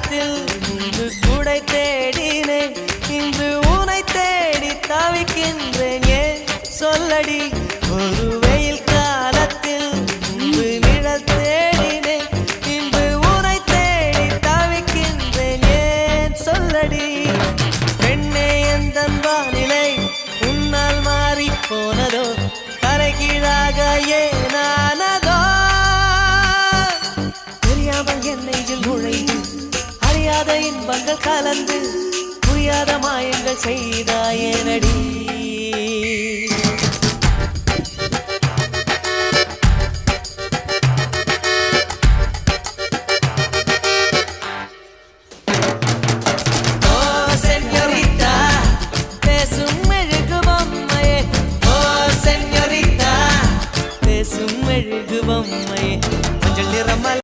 காலத்தில் இன்று கூடை தேடினேன், இன்று உனை தேடி தவிக்கின்றேன். ஏன் சொல்லடி? ஒரு வெயில் காலத்தில் இன்று நிழல் தேடினேன், இன்று உனை தேடி தவிக்கின்றேன். ஏன் சொல்லடி? பெண்ணே எந்தன் வானிலை உன்னால் மாறி போனதோ, கரைகீழாக ஏனானதோ? தெரியாமல் என்னையில் நுழைந்து அறியாத இன்பங்கள் கலந்து புரியாத மாயங்கள் செய்தாயேனடி.